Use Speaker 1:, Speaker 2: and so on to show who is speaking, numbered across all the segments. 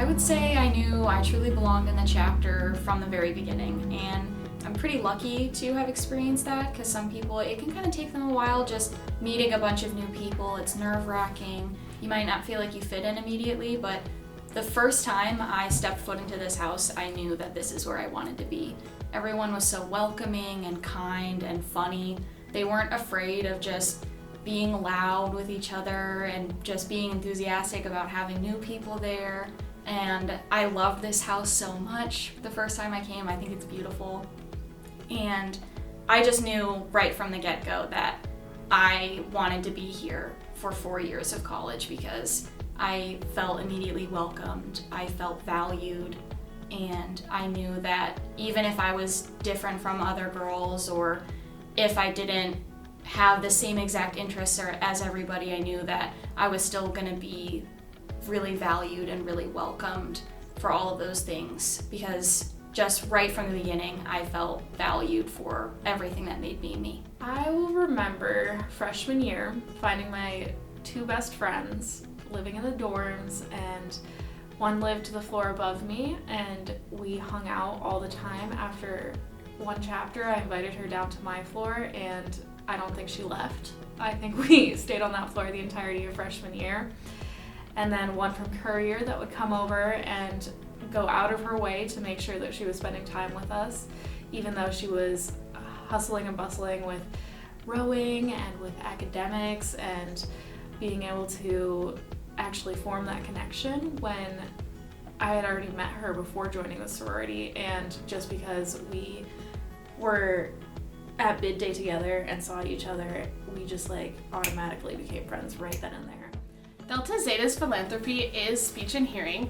Speaker 1: I would say I knew I truly belonged in the chapter from the very beginning, and I'm pretty lucky to have experienced that, because some people, it can kind of take them a while just meeting a bunch of new people. It's nerve-wracking. You might not feel like you fit in immediately, but the first time I stepped foot into this house, I knew that this is where I wanted to be. Everyone was so welcoming and kind and funny. They weren't afraid of just being loud with each other and just being enthusiastic about having new people there. And I loved this house so much the first time I came. I think it's beautiful. And I just knew right from the get-go that I wanted to be here for 4 years of college, because I felt immediately welcomed, I felt valued, and I knew that even if I was different from other girls, or if I didn't have the same exact interests as everybody, I knew that I was still going to be really valued and really welcomed for all of those things, because just right from the beginning I felt valued for everything that made me me.
Speaker 2: I will remember freshman year finding my two best friends living in the dorms, and one lived the floor above me, and we hung out all the time. After one chapter, I invited her down to my floor, and I don't think she left. I think we stayed on that floor the entirety of freshman year. And then one from Courier that would come over and go out of her way to make sure that she was spending time with us, even though she was hustling and bustling with rowing and with academics, and being able to actually form that connection when I had already met her before joining the sorority. And just because we were at bid day together and saw each other, we just automatically became friends right then and there.
Speaker 3: Delta Zeta's philanthropy is speech and hearing,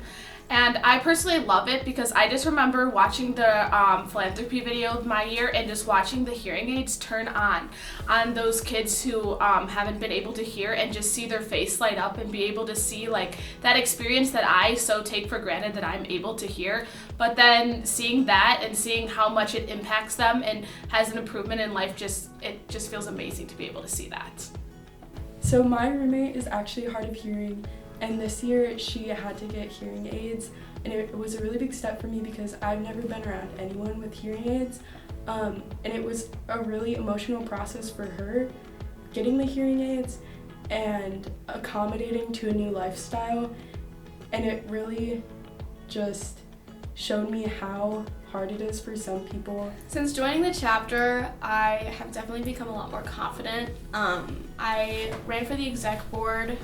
Speaker 3: and I personally love it because I just remember watching the philanthropy video my year and just watching the hearing aids turn on those kids who haven't been able to hear, and just see their face light up and be able to see that experience that I so take for granted that I'm able to hear, but then seeing that and seeing how much it impacts them and has an improvement in life, it just feels amazing to be able to see that.
Speaker 4: So my roommate is actually hard of hearing, and this year she had to get hearing aids, and it was a really big step for me because I've never been around anyone with hearing aids, and it was a really emotional process for her getting the hearing aids and accommodating to a new lifestyle, and it really just showed me how hard it is for some people.
Speaker 5: Since joining the chapter, I have definitely become a lot more confident. I ran for the exec board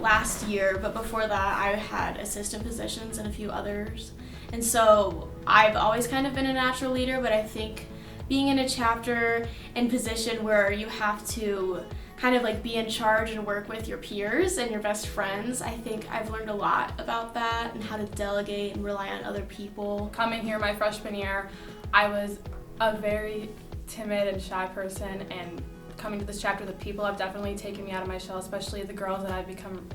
Speaker 5: last year, but before that I had assistant positions and a few others. And so I've always kind of been a natural leader, but I think being in a chapter and position where you have to kind of be in charge and work with your peers and your best friends, I think I've learned a lot about that and how to delegate and rely on other people.
Speaker 3: Coming here my freshman year, I was a very timid and shy person, and coming to this chapter, the people have definitely taken me out of my shell, especially the girls that I've become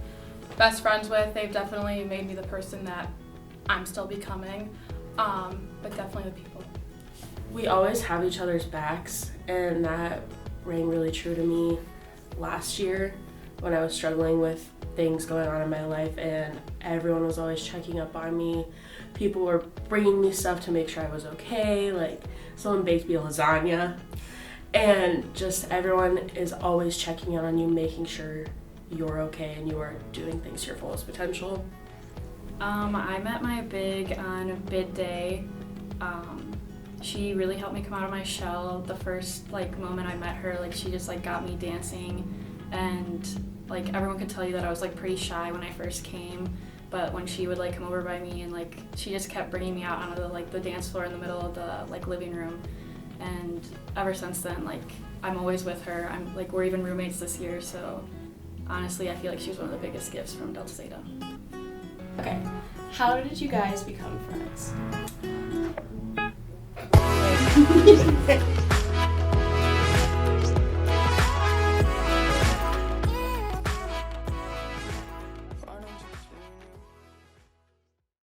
Speaker 3: best friends with. They've definitely made me the person that I'm still becoming, but definitely the people.
Speaker 6: We always have each other's backs, and that rang really true to me last year when I was struggling with things going on in my life, and everyone was always checking up on me. People were bringing me stuff to make sure I was okay, someone baked me a lasagna, and just everyone is always checking in on you, making sure you're okay and you are doing things to your fullest potential.
Speaker 1: I met my big on bid day. She really helped me come out of my shell. The first moment I met her, she just got me dancing, and everyone could tell you that I was pretty shy when I first came, but when she would come over by me, and she just kept bringing me out onto the dance floor in the middle of the living room, and ever since then I'm always with her. We're even roommates this year, so honestly I feel like she was one of the biggest gifts from Delta Zeta.
Speaker 5: Okay, how did you guys become friends?